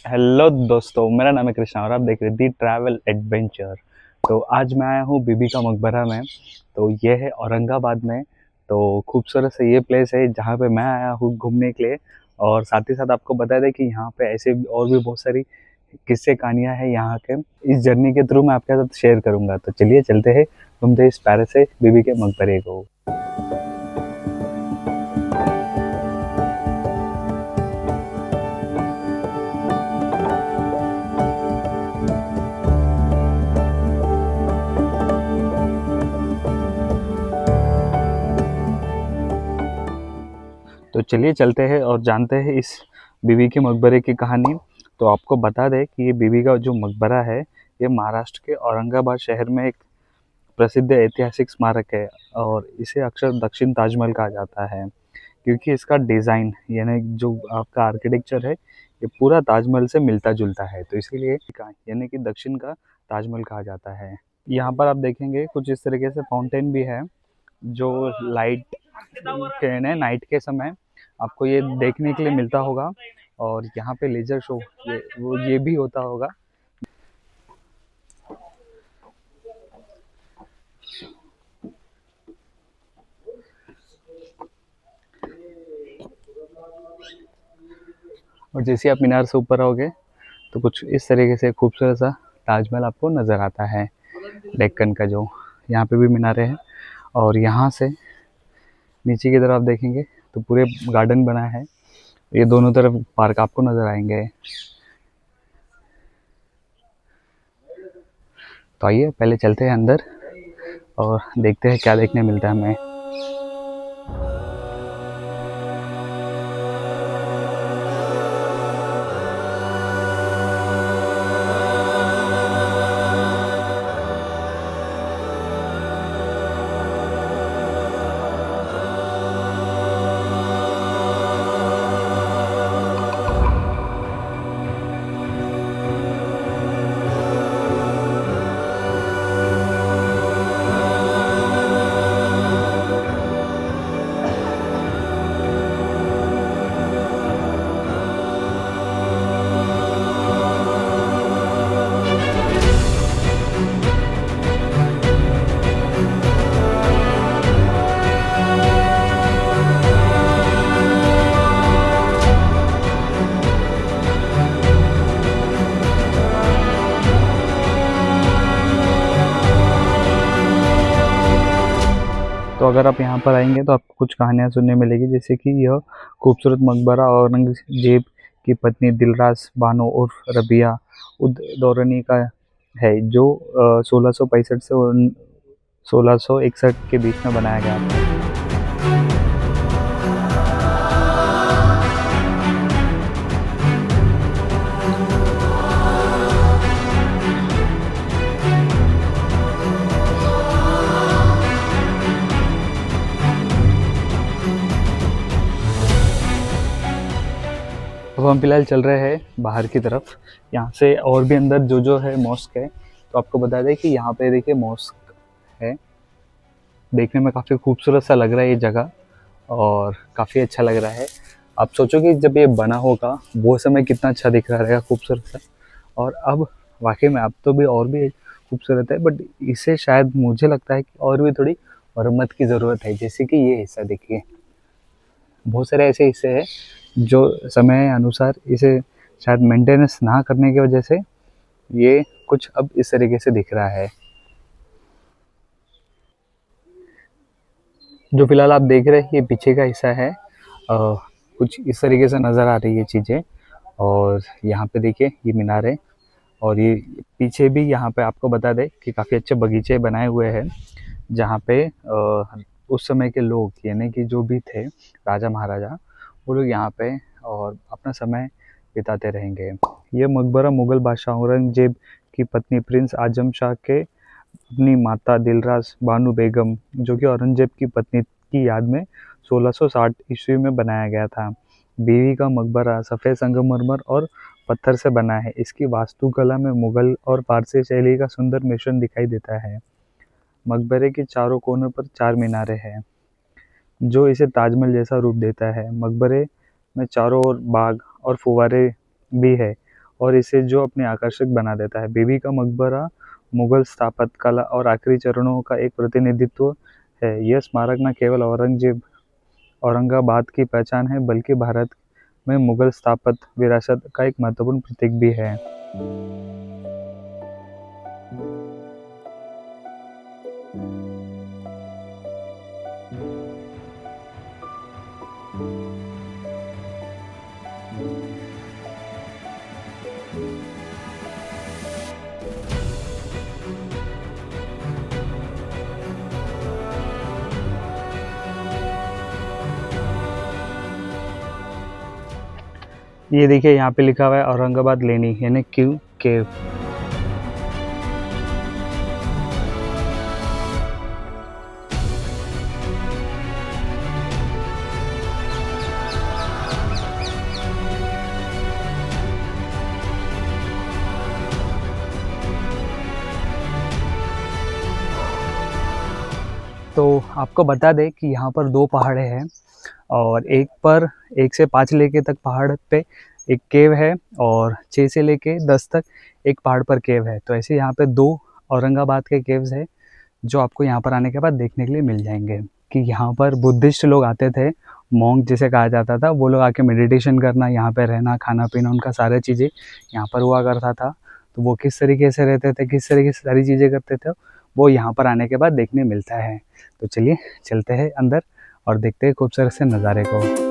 Hello दोस्तों, मेरा नाम है कृष्णा और आप देख रहे हैं दी ट्रैवल एडवेंचर। तो आज मैं आया हूँ बीबी का मकबरा में। तो ये है औरंगाबाद में। तो खूबसूरत से ये प्लेस है जहाँ पे मैं आया हूँ घूमने के लिए। और साथ ही साथ आपको बता दें कि यहाँ पे ऐसे और भी बहुत सारी किस्से कहानियाँ हैं यहाँ के। इस जर्नी के थ्रू मैं आपके साथ शेयर करूँगा। तो चलिए चलते हैं घूमते इस प्यारे से बीबी के मकबरे को। तो चलिए चलते हैं और जानते हैं इस बीबी के मकबरे की कहानी। तो आपको बता दें कि ये बीबी का जो मकबरा है, ये महाराष्ट्र के औरंगाबाद शहर में एक प्रसिद्ध ऐतिहासिक स्मारक है। और इसे अक्सर दक्षिण ताजमहल कहा जाता है, क्योंकि इसका डिज़ाइन यानी जो आपका आर्किटेक्चर है, ये पूरा ताजमहल से मिलता जुलता है। तो इसीलिए यानी कि दक्षिण का ताजमहल कहा जाता है। यहाँ पर आप देखेंगे कुछ इस तरीके से फाउंटेन भी है, जो लाइट के नाइट के समय आपको ये देखने के लिए मिलता होगा। और यहाँ पे लेजर शो ये भी होता होगा। और जैसे आप मीनार से ऊपर आओगे तो कुछ इस तरीके से खूबसूरत सा ताजमहल आपको नज़र आता है। डेक्कन का जो यहाँ पे भी मीनारे हैं। और यहाँ से नीचे की तरफ आप देखेंगे तो पूरे गार्डन बना है। ये दोनों तरफ पार्क आपको नज़र आएंगे। तो आइए पहले चलते हैं अंदर और देखते हैं क्या देखने मिलता है हमें। तो अगर आप यहाँ पर आएंगे तो आपको कुछ कहानियाँ सुनने मिलेगी, जैसे कि यह खूबसूरत मकबरा औरंगजेब की पत्नी दिलरास बानो उर्फ रबिया उद दौरानी का है, जो 1665 से 1661 के बीच में बनाया गया था। अब हम फिलहाल चल रहे हैं बाहर की तरफ। यहाँ से और भी अंदर जो है मॉस्क है। तो आपको बता दें कि यहाँ पे देखिए मॉस्क है। देखने में काफ़ी खूबसूरत सा लग रहा है ये जगह, और काफ़ी अच्छा लग रहा है। आप सोचो कि जब ये बना होगा वो समय कितना अच्छा दिख रहा रहेगा, खूबसूरत सा। और अब वाकई में अब तो भी और भी खूबसूरत है, बट इसे शायद मुझे लगता है कि और भी थोड़ी मरम्मत की ज़रूरत है। जैसे कि ये हिस्सा देखिए, बहुत सारे ऐसे हिस्से हैं जो समय अनुसार इसे शायद मेंटेनेंस ना करने की वजह से ये कुछ अब इस तरीके से दिख रहा है। जो फिलहाल आप देख रहे हैं ये पीछे का हिस्सा है। कुछ इस तरीके से नज़र आ रही है चीज़ें। और यहाँ पे देखिए ये मीनार है। और ये पीछे भी यहाँ पे आपको बता दें कि काफ़ी अच्छे बगीचे बनाए हुए हैं, जहाँ पे उस समय के लोग यानी कि जो भी थे राजा महाराजा, वो लोग यहाँ पे और अपना समय बिताते रहेंगे। ये मकबरा मुग़ल बादशाह औरंगजेब की पत्नी प्रिंस आजम शाह के अपनी माता दिलरास बानो बेगम, जो कि औरंगजेब की पत्नी की याद में 1660 ईस्वी में बनाया गया था। बीवी का मकबरा सफ़ेद संगमरमर और पत्थर से बना है। इसकी वास्तुकला में मुगल और पारसी शैली का सुंदर मिश्रण दिखाई देता है। मकबरे के चारों कोनों पर 4 मीनारे हैं, जो इसे ताजमहल जैसा रूप देता है। मकबरे में चारों ओर बाग और फुव्वारे भी है, और इसे जो अपने आकर्षक बना देता है। बीबी का मकबरा मुगल स्थापत्य कला और आखिरी चरणों का एक प्रतिनिधित्व है। यह स्मारक न केवल औरंगाबाद की पहचान है, बल्कि भारत में मुगल स्थापत्य विरासत का एक महत्वपूर्ण प्रतीक भी है। ये देखिए यहाँ पे लिखा हुआ है औरंगाबाद लेनी यानी क्यू केव। तो आपको बता दें कि यहाँ पर 2 पहाड़े हैं और एक पर 1 से 5 लेके तक पहाड़ पे एक केव है और 6 से लेके 10 तक एक पहाड़ पर केव है। तो ऐसे यहाँ पे 2 औरंगाबाद के केव्स है जो आपको यहाँ पर आने के बाद देखने के लिए मिल जाएंगे। कि यहाँ पर बुद्धिस्ट लोग आते थे, मॉन्क जिसे कहा जाता था, वो लोग आके मेडिटेशन करना, यहाँ पे रहना, खाना पीना, उनका सारी चीज़ें यहाँ पर हुआ करता था। तो वो किस तरीके से रहते थे, किस तरीके से सारी चीज़ें करते थे, वो यहाँ पर आने के बाद देखने मिलता है। तो चलिए चलते हैं अंदर और देखते हैं खूबसूरत से नज़ारे को।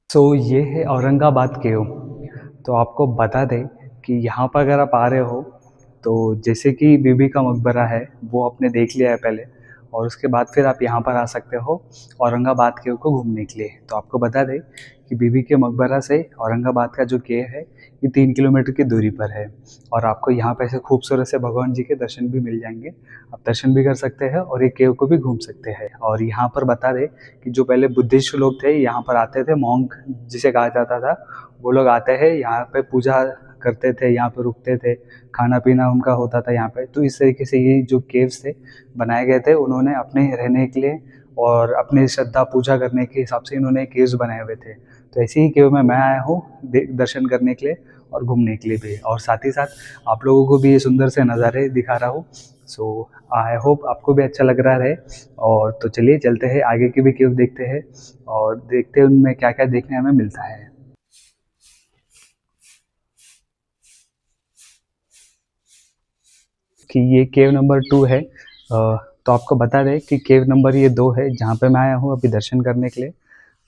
सो ये है औरंगाबाद केव। तो आपको बता दें कि यहाँ पर अगर आप आ रहे हो तो जैसे कि बीबी का मकबरा है वो आपने देख लिया है पहले, और उसके बाद फिर आप यहाँ पर आ सकते हो औरंगाबाद केव को घूमने के लिए। तो आपको बता दें कि बीबी के मकबरा से औरंगाबाद का जो केव है ये 3 किलोमीटर की दूरी पर है और आपको यहाँ पे ऐसे खूबसूरत से भगवान जी के दर्शन भी मिल जाएंगे। आप दर्शन भी कर सकते हैं और ये केव को भी घूम सकते हैं। और यहाँ पर बता दें कि जो पहले बुद्धिस्ट लोग थे यहाँ पर आते थे, मॉन्क जिसे कहा जाता था, वो लोग आते हैं यहाँ पे पूजा करते थे, यहाँ पे रुकते थे, खाना पीना उनका होता था यहाँ पे। तो इस तरीके से ये जो केव्स थे बनाए गए थे, उन्होंने अपने रहने के लिए और अपनी श्रद्धा पूजा करने के हिसाब से इन्होंने केव्स बनाए हुए थे। तो ऐसे ही केव में मैं आया हूँ दर्शन करने के लिए और घूमने के लिए भी, और साथ ही साथ आप लोगों को भी ये सुंदर से नज़ारे दिखा रहा हूँ। सो आई होप आपको भी अच्छा लग रहा है। और तो चलिए चलते हैं आगे की भी केव देखते हैं और देखते हैं उनमें क्या क्या देखने हमें मिलता है। कि ये केव नंबर 2 है। तो आपको बता दें कि केव नंबर ये 2 है जहाँ पे मैं आया हूँ अभी दर्शन करने के लिए।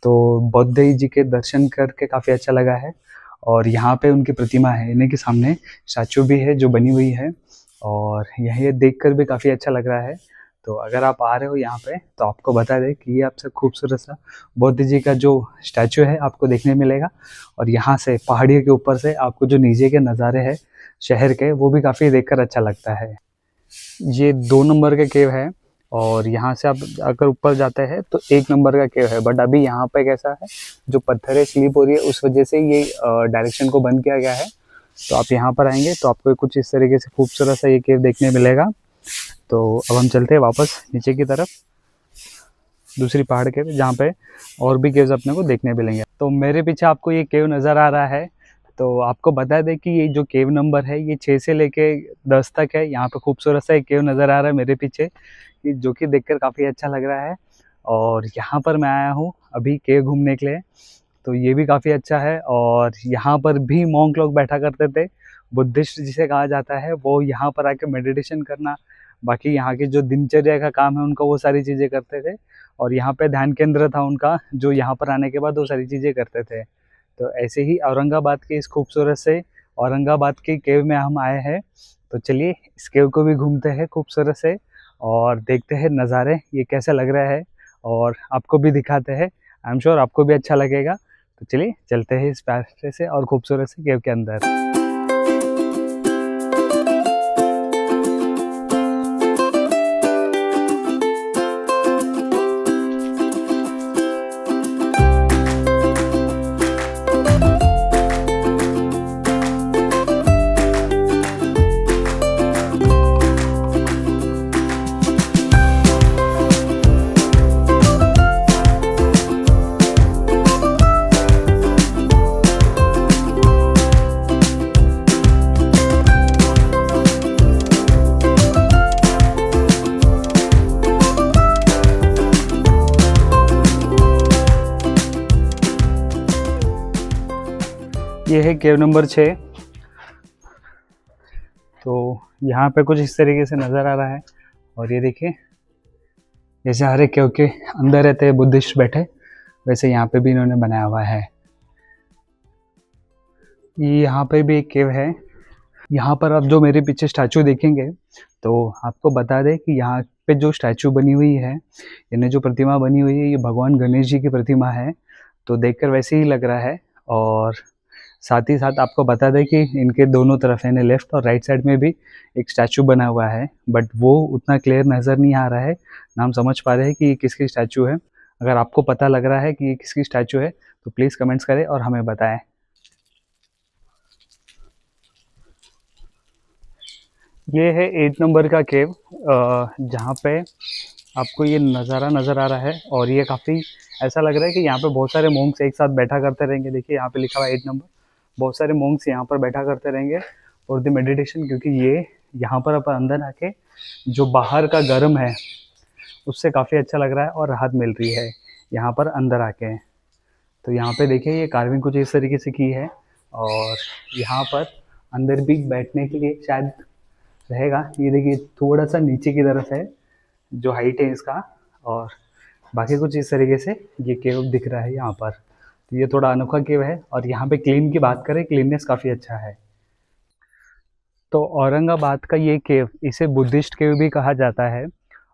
तो बौद्ध जी के दर्शन करके काफ़ी अच्छा लगा है और यहाँ पे उनकी प्रतिमा है, इन्हीं के सामने स्टैचू भी है जो बनी हुई है और यह देखकर भी काफ़ी अच्छा लग रहा है। तो अगर आप आ रहे हो यहाँ पे तो आपको बता दें कि ये आपसे खूबसूरत सा बौद्ध जी का जो स्टैचू है आपको देखने मिलेगा और यहाँ से पहाड़ियों के ऊपर से आपको जो नीचे के नज़ारे हैं शहर के, वो भी काफ़ी देखकर अच्छा लगता है। ये 2 नंबर का केव है और यहाँ से आप अगर ऊपर जाते हैं तो 1 नंबर का केव है, बट अभी यहाँ पे कैसा है, जो पत्थरें स्लिप हो रही है उस वजह से ये डायरेक्शन को बंद किया गया है। तो आप यहाँ पर आएंगे तो आपको कुछ इस तरीके से खूबसूरत सा ये केव देखने मिलेगा। तो अब हम चलते हैं वापस नीचे की तरफ, दूसरी पहाड़ के, जहाँ पे और भी केव्स अपने को देखने मिलेंगे। तो मेरे पीछे आपको ये केव नज़र आ रहा है। तो आपको बता दें कि ये जो केव नंबर है ये 6 से लेके 10 तक है। यहाँ पे खूबसूरत सा एक केव नज़र आ रहा है मेरे पीछे, जो कि देखकर काफ़ी अच्छा लग रहा है। और यहाँ पर मैं आया हूँ अभी केव घूमने के लिए, तो ये भी काफ़ी अच्छा है। और यहाँ पर भी मॉन्क लोग बैठा करते थे, बुद्धिस्ट जिसे कहा जाता है, वो यहाँ पर आके मेडिटेशन करना, बाकी यहाँ की जो दिनचर्या का काम है उनका, वो सारी चीज़ें करते थे। और यहाँ पे ध्यान केंद्र था उनका, जो यहाँ पर आने के बाद वो सारी चीज़ें करते थे। तो ऐसे ही औरंगाबाद के इस खूबसूरत से औरंगाबाद के केव में हम आए हैं। तो चलिए इस केव को भी घूमते हैं खूबसूरत से और देखते हैं नज़ारे ये कैसे लग रहा है, और आपको भी दिखाते हैं। आई एम श्योर आपको भी अच्छा लगेगा। तो चलिए चलते हैं इस प्यारे से और खूबसूरत से केव के अंदर। ये है केव नंबर 6। तो यहाँ पे कुछ इस तरीके से नज़र आ रहा है। और ये देखिए, जैसे हर एक केव के अंदर रहते हैं बुद्धिस्ट बैठे, वैसे यहाँ पे भी इन्होंने बनाया हुआ है। यहाँ पे भी एक केव है। यहाँ पर आप जो मेरे पीछे स्टैचू देखेंगे, तो आपको बता दें कि यहाँ पे जो स्टैचू बनी हुई है, यानी जो प्रतिमा बनी हुई है, ये भगवान गणेश जी की प्रतिमा है। तो देखकर वैसे ही लग रहा है। और साथ ही साथ आपको बता दें कि इनके दोनों तरफ यानी लेफ्ट और राइट साइड में भी एक स्टैचू बना हुआ है, बट वो उतना क्लियर नज़र नहीं आ रहा है, ना हम समझ पा रहे हैं कि ये किसकी स्टैचू है। अगर आपको पता लग रहा है कि ये किसकी स्टैचू है तो प्लीज़ कमेंट्स करें और हमें बताएं। ये है 8 नंबर का केव, जहाँ पे आपको ये नज़ारा नज़र आ रहा है। और ये काफ़ी ऐसा लग रहा है कि यहाँ पे बहुत सारे मोंक्स एक साथ बैठा करते रहेंगे। देखिए यहाँ पे लिखा हुआ है 8 नंबर, बहुत सारे मोंक्स यहाँ पर बैठा करते रहेंगे फॉर द मेडिटेशन, क्योंकि ये यहाँ पर अपन अंदर आके जो बाहर का गर्म है उससे काफ़ी अच्छा लग रहा है और राहत मिल रही है यहाँ पर अंदर आके। तो यहाँ पे देखिए ये कार्विंग कुछ इस तरीके से की है। और यहाँ पर अंदर भी बैठने के लिए शायद रहेगा। ये देखिए थोड़ा सा नीचे की तरफ है जो हाइट है इसका, और बाकी कुछ इस तरीके से ये केव दिख रहा है यहाँ पर। तो ये थोड़ा अनोखा केव है। और यहाँ पे क्लीन की बात करें, क्लीननेस काफ़ी अच्छा है। तो औरंगाबाद का ये केव, इसे बुद्धिस्ट केव भी कहा जाता है।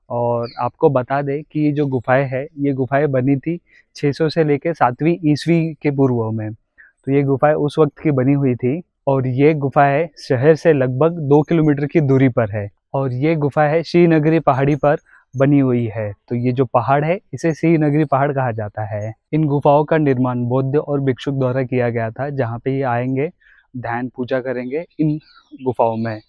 और आपको बता दें कि ये जो गुफाएं है, ये गुफाएं बनी थी 600 से लेकर 7वीं ईस्वी के पूर्व में। तो ये गुफाएं उस वक्त की बनी हुई थी। और ये गुफा है शहर से लगभग 2 किलोमीटर की दूरी पर है। और ये गुफा है श्रीनगरी पहाड़ी पर बनी हुई है। तो ये जो पहाड़ है इसे श्रीनगरी पहाड़ कहा जाता है। इन गुफाओं का निर्माण बौद्ध और भिक्षुक द्वारा किया गया था, जहाँ पे ये आएंगे, ध्यान पूजा करेंगे इन गुफाओं में।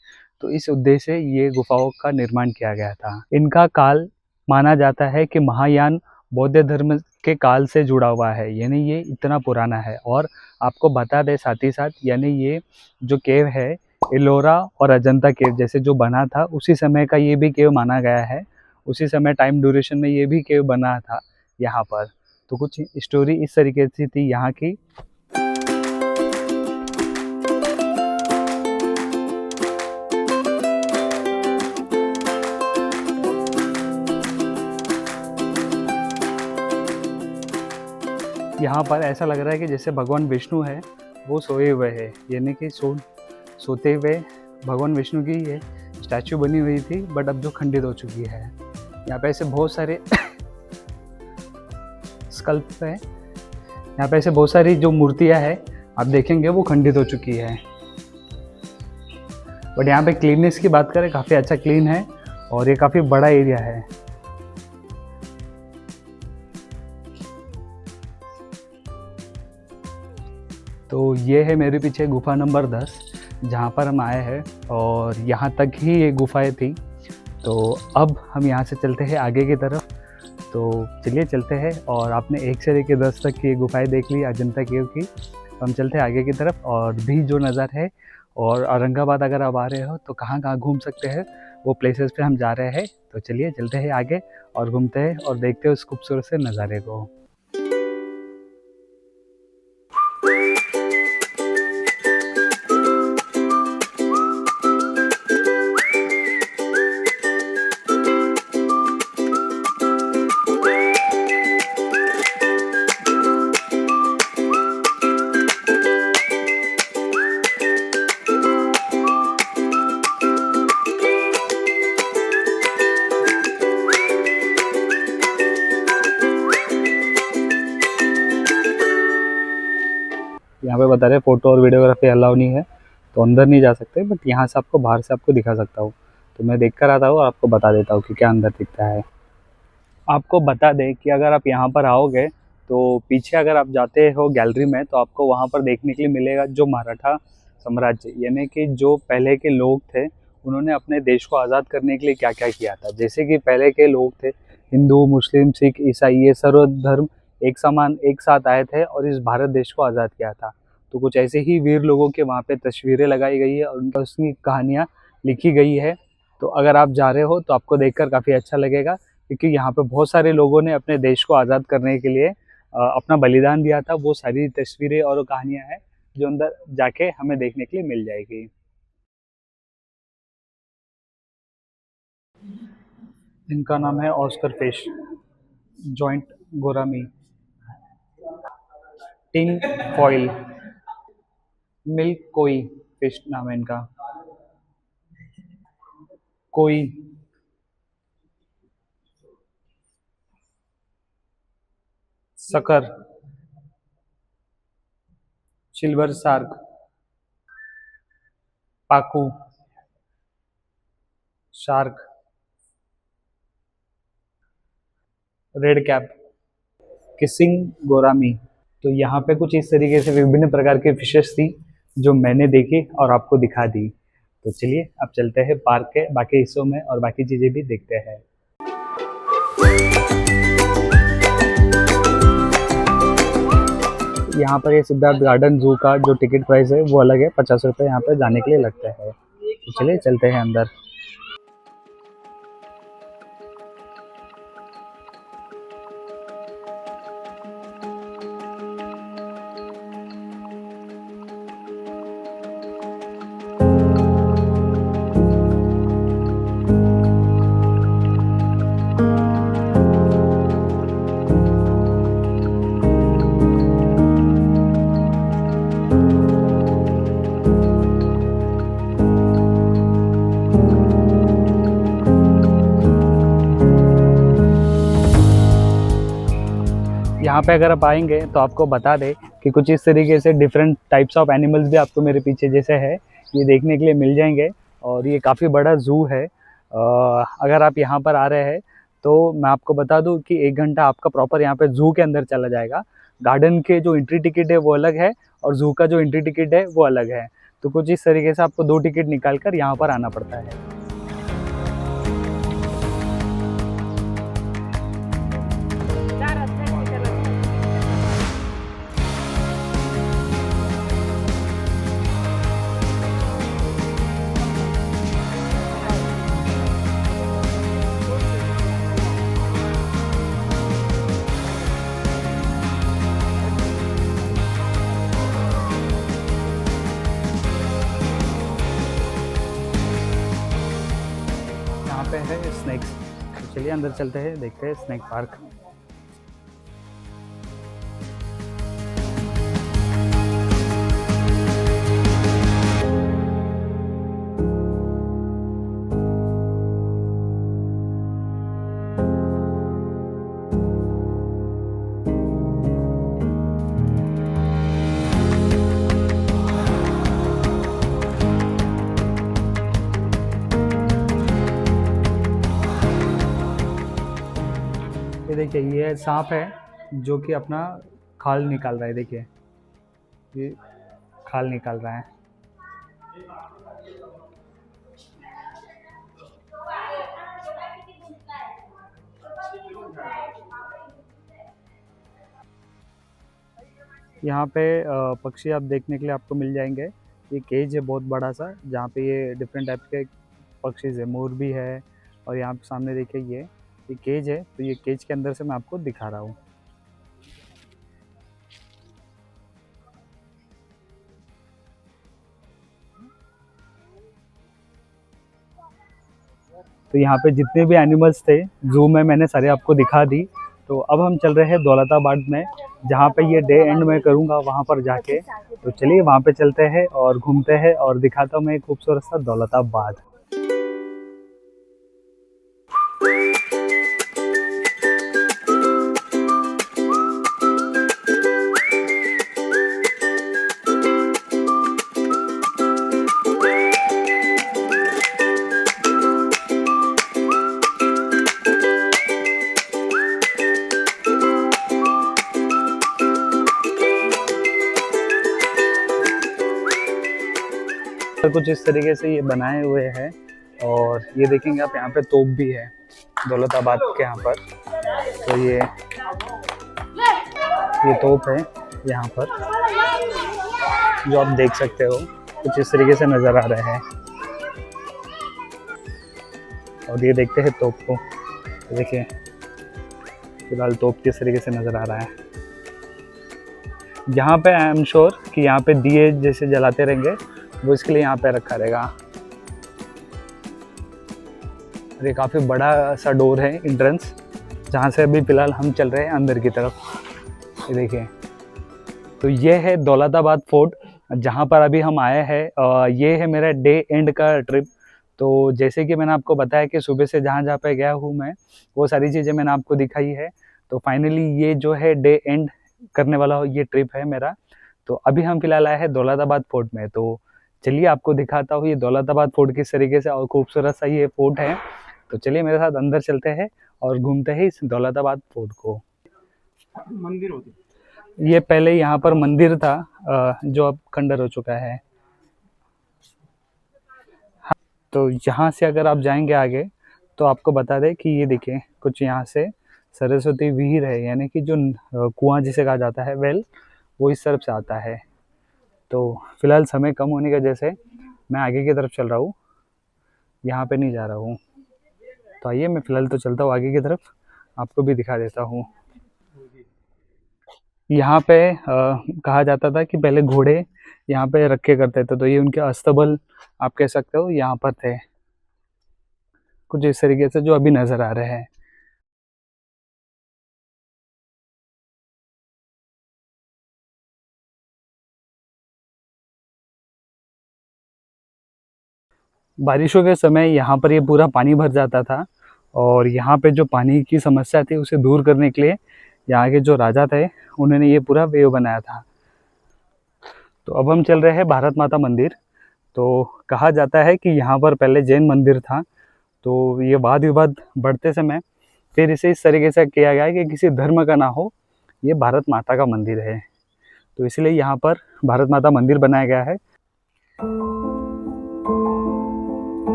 तो इस उद्देश्य से ये गुफाओं का निर्माण किया गया था। इनका काल माना जाता है कि महायान बौद्ध धर्म के काल से जुड़ा हुआ है, यानी ये इतना पुराना है। और आपको बता दें साथ ही साथ, यानी ये जो केव है एलोरा और अजंता केव जैसे जो बना था, उसी समय का ये भी केव माना गया है। उसी समय टाइम ड्यूरेशन में ये भी केव बना था यहाँ पर। तो कुछ स्टोरी इस तरीके से थी यहाँ की। यहाँ पर ऐसा लग रहा है कि जैसे भगवान विष्णु है वो सोए हुए हैं, यानी कि सोते हुए भगवान विष्णु की ये स्टैचू बनी हुई थी, बट अब जो खंडित हो चुकी है। यहाँ पे ऐसे बहुत सारे स्कल्प है, यहाँ पे ऐसे बहुत सारी जो मूर्तियाँ हैं आप देखेंगे वो खंडित हो चुकी है। बट यहाँ पे क्लीननेस की बात करें, काफ़ी अच्छा क्लीन है और ये काफ़ी बड़ा एरिया है। तो ये है मेरे पीछे गुफा नंबर 10, जहाँ पर हम आए हैं और यहाँ तक ही ये गुफाएं थी। तो अब हम यहाँ से चलते हैं आगे की तरफ। तो चलिए चलते हैं, और आपने 1 से लेकर 10 तक की गुफाएं देख ली अजंता केव की। तो हम चलते हैं आगे की तरफ, और भी जो नज़र है, और औरंगाबाद अगर आप आ रहे हो तो कहाँ कहाँ घूम सकते हैं वो प्लेसेस पे हम जा रहे हैं। तो चलिए चलते हैं आगे और घूमते हैं और देखते हैं उस खूबसूरत से नज़ारे को। यहाँ पे बता रहे फ़ोटो और वीडियोग्राफी अलाउ नहीं है, तो अंदर नहीं जा सकते, बट यहाँ से आपको बाहर से आपको दिखा सकता हूँ। तो मैं देख कर आता हूँ और आपको बता देता हूँ कि क्या अंदर दिखता है। आपको बता दें कि अगर आप यहाँ पर आओगे तो पीछे अगर आप जाते हो गैलरी में, तो आपको वहाँ पर देखने के लिए मिलेगा जो मराठा साम्राज्य, यानी कि जो पहले के लोग थे, उन्होंने अपने देश को आज़ाद करने के लिए क्या क्या किया था। जैसे कि पहले के लोग थे, हिंदू, मुस्लिम, सिख, ईसाई, ये सर्व धर्म एक समान एक साथ आए थे और इस भारत देश को आज़ाद किया था। तो कुछ ऐसे ही वीर लोगों के वहाँ पे तस्वीरें लगाई गई है और उनका उसकी कहानियाँ लिखी गई है। तो अगर आप जा रहे हो तो आपको देखकर काफ़ी अच्छा लगेगा, क्योंकि यहाँ पे बहुत सारे लोगों ने अपने देश को आज़ाद करने के लिए अपना बलिदान दिया था। वो सारी तस्वीरें और कहानियाँ हैं जो अंदर जाके हमें देखने के लिए मिल जाएगी। इनका नाम है ऑस्कर फिश, जॉइंट गोरामी, टिंग फॉइल, मिल्क कोई फिश नाम है इनका, कोई, sucker, silver shark, pacu, shark, red cap, kissing gourami. तो यहाँ पे कुछ इस तरीके से विभिन्न प्रकार की फिशेस थी जो मैंने देखी और आपको दिखा दी। तो चलिए अब चलते हैं पार्क के बाकी हिस्सों में और बाकी चीज़ें भी देखते हैं। यहाँ पर ये सिद्धार्थ गार्डन जू का जो टिकट प्राइस है वो अलग है, 50 रुपये यहाँ पर जाने के लिए लगता है। तो चलिए चलते हैं अंदर। यहाँ पे अगर आप आएंगे तो आपको बता दें कि कुछ इस तरीके से डिफरेंट टाइप्स ऑफ एनिमल्स भी आपको मेरे पीछे जैसे है ये देखने के लिए मिल जाएंगे, और ये काफ़ी बड़ा ज़ू है। अगर आप यहाँ पर आ रहे हैं तो मैं आपको बता दूँ कि 1 घंटा आपका प्रॉपर यहाँ पे ज़ू के अंदर चला जाएगा। गार्डन के जो एंट्री टिकट है वो अलग है और ज़ू का जो एंट्री टिकट है वो अलग है। तो कुछ इस तरीके से आपको 2 टिकट निकाल कर यहाँ पर आना पड़ता है। यहाँ पे है स्नैक्स, तो चलिए अंदर चलते हैं, देखते हैं स्नैक पार्क। देखिए ये सांप है जो कि अपना खाल निकाल रहा है। देखिए ये खाल निकाल रहा है। यहाँ पे पक्षी आप देखने के लिए आपको मिल जाएंगे। ये केज है बहुत बड़ा सा, जहाँ पे ये डिफरेंट टाइप के पक्षी है, मोर भी है। और यहाँ पे सामने देखिए ये केज है, तो ये केज के अंदर से मैं आपको दिखा रहा हूँ। तो यहाँ पे जितने भी एनिमल्स थे जू में मैंने सारे आपको दिखा दी। तो अब हम चल रहे हैं दौलताबाद में, जहाँ पे ये डे एंड में करूँगा वहाँ पर जाके। तो चलिए वहाँ पे चलते हैं और घूमते हैं और दिखाता हूँ मैं एक खूबसूरत सा दौलताबाद। तो कुछ इस तरीके से ये बनाए हुए हैं। और ये देखेंगे आप, यहाँ पे तोप भी है दौलताबाद के यहाँ पर। तो ये तोप है यहाँ पर, जो आप देख सकते हो कुछ इस तरीके से नज़र आ रहे हैं। और ये देखते हैं तोप को। तो देखिए फिलहाल तोप किस तरीके से नज़र आ रहा है। यहाँ पे आई एम श्योर कि यहाँ पे दिए जैसे जलाते रहेंगे, वो इसके लिए यहाँ पे रखा रहेगा। और ये काफ़ी बड़ा सा डोर है एंट्रेंस, जहाँ से अभी फ़िलहाल हम चल रहे हैं अंदर की तरफ। ये देखिए, तो ये है दौलताबाद फोर्ट, जहाँ पर अभी हम आए हैं। ये है मेरा डे एंड का ट्रिप। तो जैसे कि मैंने आपको बताया कि सुबह से जहाँ जहाँ पे गया हूँ मैं, वो सारी चीज़ें मैंने आपको दिखाई है। तो फाइनली ये जो है डे एंड करने वाला ये ट्रिप है मेरा। तो अभी हम फिलहाल आए हैं दौलताबाद फोर्ट में। तो चलिए आपको दिखाता हूँ ये दौलताबाद फोर्ट किस तरीके से और खूबसूरत सा ये फोर्ट है। तो चलिए मेरे साथ अंदर चलते हैं और घूमते हैं इस दौलताबाद फोर्ट को। मंदिर होती, ये पहले यहाँ पर मंदिर था, जो अब खंडर हो चुका है। तो यहाँ से अगर आप जाएंगे आगे, तो आपको बता दें कि ये देखिए कुछ यहाँ से सरस्वती विहीर है, यानी कि जो कुआं जिसे कहा जाता है, वेल, वो इस तरफ से आता है। तो फिलहाल समय कम होने की वजह से मैं आगे की तरफ चल रहा हूँ, यहाँ पे नहीं जा रहा हूँ। तो आइए मैं फ़िलहाल तो चलता हूँ आगे की तरफ, आपको भी दिखा देता हूँ। यहाँ पे कहा जाता था कि पहले घोड़े यहाँ पे रखे करते थे, तो ये उनके अस्तबल आप कह सकते हो यहाँ पर थे, कुछ इस तरीके से जो अभी नज़र आ रहे हैं। बारिशों के समय यहाँ पर ये पूरा पानी भर जाता था, और यहाँ पे जो पानी की समस्या थी उसे दूर करने के लिए यहाँ के जो राजा थे उन्होंने ये पूरा वेव बनाया था। तो अब हम चल रहे हैं भारत माता मंदिर। तो कहा जाता है कि यहाँ पर पहले जैन मंदिर था, तो ये वाद विवाद बढ़ते समय फिर इसे इस तरीके से किया गया है कि किसी धर्म का ना हो, ये भारत माता का मंदिर है। तो इसलिए यहाँ पर भारत माता मंदिर बनाया गया है।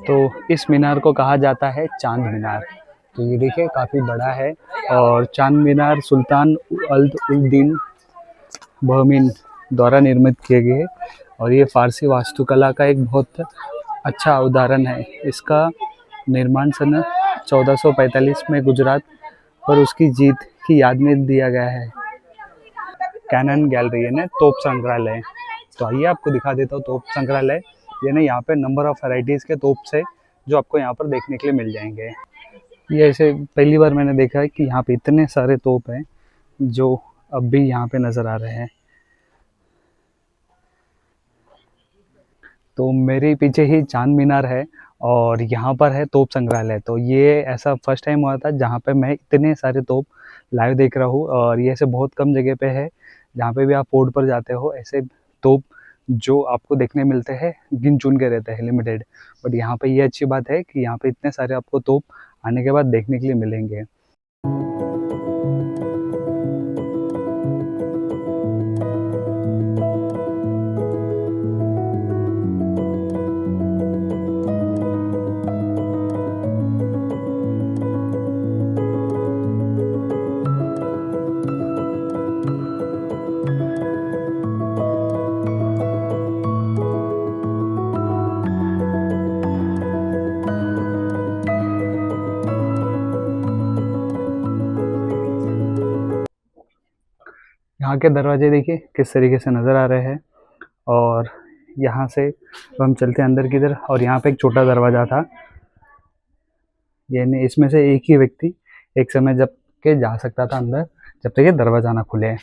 तो इस मीनार को कहा जाता है चांद मीनार। तो ये देखिए काफ़ी बड़ा है और चांद मीनार सुल्तान अल्द दीन बहमीन द्वारा निर्मित किए गए और ये फारसी वास्तुकला का एक बहुत अच्छा उदाहरण है। इसका निर्माण सन 1445 में गुजरात पर उसकी जीत की याद में दिया गया है। कैनन गैलरी यानी तोप संग्रहालय। तो आइए आपको दिखा देता हूँ तोप संग्रहालय। यानी यहाँ पे नंबर ऑफ वैरायटीज़ के तोप से जो आपको यहाँ पर देखने के लिए मिल जाएंगे। ये ऐसे पहली बार मैंने देखा है कि यहाँ पे इतने सारे तोप हैं जो अब भी यहाँ पे नज़र आ रहे हैं। तो मेरे पीछे ही चांद मीनार है और यहाँ पर है तोप संग्रहालय। तो ये ऐसा फर्स्ट टाइम हुआ था जहाँ पे मैं इतने सारे तोप लाइव देख रहा हूँ और ये ऐसे बहुत कम जगह पे है जहाँ पे भी आप फोर्ट पर जाते हो ऐसे तोप जो आपको देखने मिलते हैं गिन चुन के रहते हैं लिमिटेड। बट यहाँ पे ये अच्छी बात है कि यहाँ पे इतने सारे आपको तोप आने के बाद देखने के लिए मिलेंगे। यहाँ के दरवाजे देखिए किस तरीके से नज़र आ रहे हैं और यहाँ से हम चलते हैं अंदर की तरफ और यहाँ पे एक छोटा दरवाज़ा था। यानी इसमें से एक ही व्यक्ति एक समय जब के जा सकता था अंदर जब तक ये दरवाज़ा ना खुले।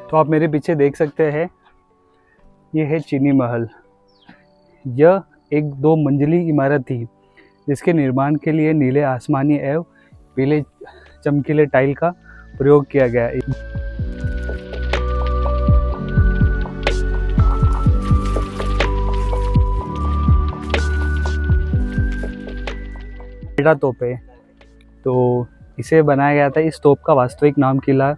तो आप मेरे पीछे देख सकते हैं ये है चीनी महल। यह एक 2 मंजिली इमारत थी जिसके निर्माण के लिए नीले आसमानी एवं पीले चमकीले टाइल का प्रयोग किया गया। बेटा तोप है तो इसे बनाया गया था। इस तोप का वास्तविक नाम किला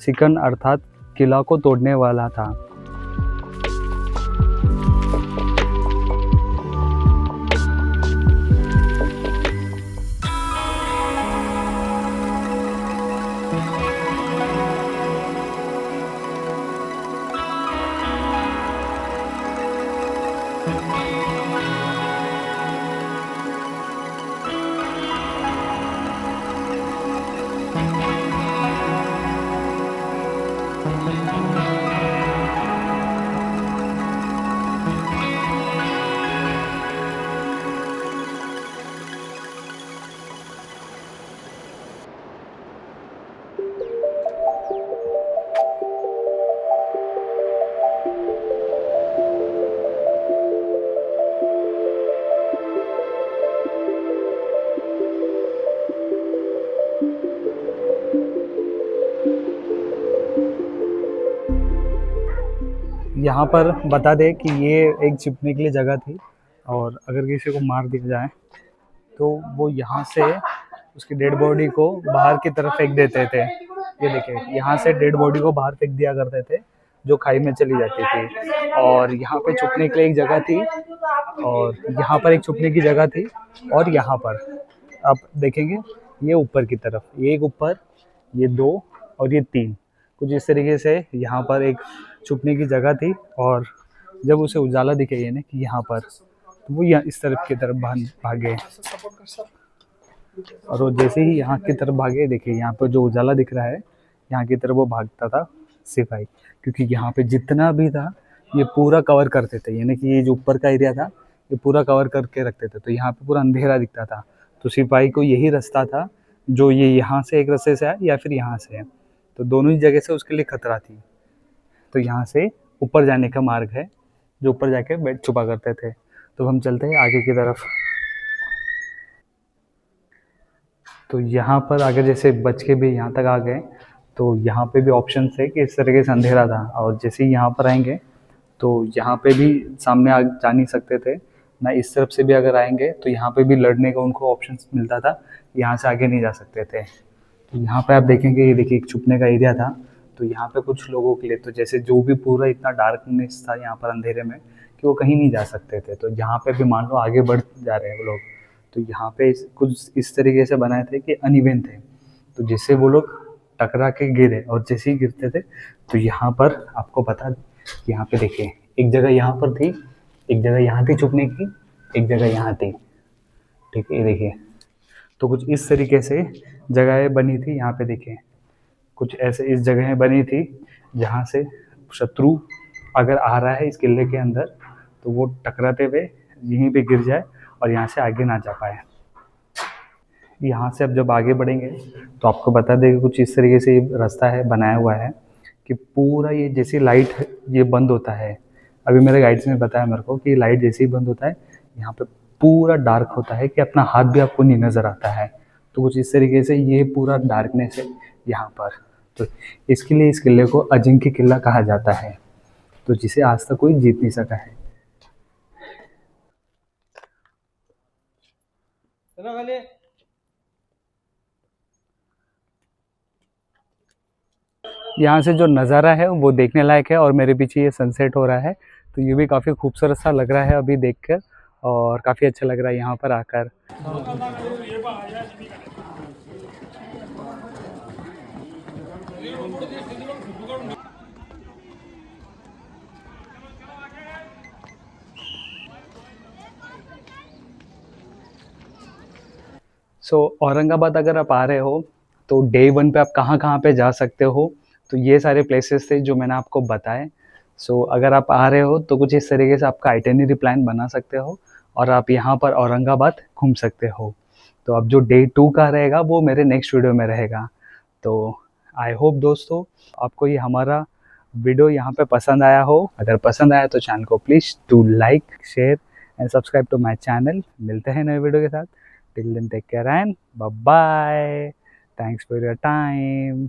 सिकन अर्थात किला को तोड़ने वाला था। यहाँ पर बता दें कि ये एक छिपने के लिए जगह थी और अगर किसी को मार दिया जाए तो वो यहाँ से उसकी डेड बॉडी को बाहर की तरफ फेंक देते थे। ये देखिए यहाँ से डेड बॉडी को बाहर फेंक दिया करते थे जो खाई में चली जाती थी। और यहाँ पे छुपने के लिए एक जगह थी और यहाँ पर एक छुपने की जगह थी और यहाँ पर आप देखेंगे ये ऊपर की तरफ ये एक ऊपर ये 2 और ये 3 कुछ इस तरीके से यहाँ पर एक छुपने की जगह थी। और जब उसे उजाला दिखे यानी कि यहाँ पर तो वो यहाँ इस तरफ की तरफ भागे और वो जैसे ही यहाँ की तरफ भागे देखिए यहाँ पर जो उजाला दिख रहा है यहाँ की तरफ वो भागता था सिपाही, क्योंकि यहाँ पे जितना भी था ये पूरा कवर करते थे। यानी कि ये जो ऊपर का एरिया था ये पूरा कवर करके रखते थे तो यहाँ पे पूरा अंधेरा दिखता था। तो सिपाही को यही रास्ता था जो ये यहाँ से एक रास्ते से आया या फिर यहाँ से है, तो दोनों ही जगह से उसके लिए खतरा थी। तो यहाँ से ऊपर जाने का मार्ग है, जो ऊपर जाके बैठ छुपा करते थे। तो हम चलते हैं आगे की तरफ। तो यहाँ पर आगे जैसे बच के भी यहाँ तक आ गए, तो यहाँ पे भी ऑप्शन थे कि इस तरीके से अंधेरा था, और जैसे ही यहाँ पर आएंगे तो यहाँ पे भी सामने आ जा नहीं सकते थे ना, इस तरफ से भी अगर आएंगे तो यहाँ पे भी लड़ने का उनको ऑप्शन मिलता था, यहाँ से आगे नहीं जा सकते थे। तो यहाँ पे आप देखेंगे, ये देखिए एक छुपने का एरिया था। तो यहाँ पे कुछ लोगों के लिए तो जैसे जो भी पूरा इतना डार्कनेस था यहाँ पर अंधेरे में कि वो कहीं नहीं जा सकते थे, तो यहाँ पे भी मान लो आगे बढ़ जा रहे हैं वो लोग, तो यहाँ पे कुछ इस तरीके से बनाए थे कि अनइवन थे, तो जिससे वो लोग टकरा के गिरे, और जैसे ही गिरते थे तो यहाँ पर आपको बता कि यहाँ पे देखिए एक जगह यहाँ पर थी, एक जगह यहाँ थी छुपने की, एक जगह यहाँ थी, ठीक है, ये देखिए। तो कुछ इस तरीके से जगहें बनी थी यहाँ पे, देखिए कुछ ऐसे इस जगहें बनी थी जहाँ से शत्रु अगर आ रहा है इस किले के अंदर तो वो टकराते हुए यहीं पे गिर जाए और यहाँ से आगे ना जा पाए। यहाँ से अब जब आगे बढ़ेंगे तो आपको बता दें कि कुछ इस तरीके से ये रास्ता है बनाया हुआ है कि पूरा ये जैसी लाइट ये बंद होता है, अभी मेरे गाइड्स ने बताया मेरे को कि लाइट जैसे ही बंद होता है यहाँ पे पूरा डार्क होता है कि अपना हाथ भी आपको नहीं नज़र आता है। तो कुछ इस तरीके से ये पूरा डार्कनेस है यहाँ पर, तो इसके लिए इस किले को अजिंक्य किला कहा जाता है, तो जिसे आज तक कोई जीत नहीं सका है। यहाँ से जो नज़ारा है वो देखने लायक है, और मेरे पीछे ये सनसेट हो रहा है, तो ये भी काफ़ी खूबसूरत सा लग रहा है अभी देखकर, और काफ़ी अच्छा लग रहा है यहाँ पर आकर। औरंगाबाद अगर आप आ रहे हो तो डे 1 पे आप कहाँ कहाँ पे जा सकते हो, तो ये सारे प्लेसेस थे जो मैंने आपको बताए। अगर आप आ रहे हो तो कुछ इस तरीके से आपका आइटिनरी प्लान बना सकते हो, और आप यहाँ पर औरंगाबाद घूम सकते हो। तो अब जो डे 2 का रहेगा वो मेरे नेक्स्ट वीडियो में रहेगा। तो आई होप दोस्तों आपको ये हमारा वीडियो यहाँ पे पसंद आया हो। अगर पसंद आया तो चैनल को please do like, share and subscribe to my channel. मिलते हैं नए वीडियो के साथ। Till then, take care and bye bye. Thanks for your time.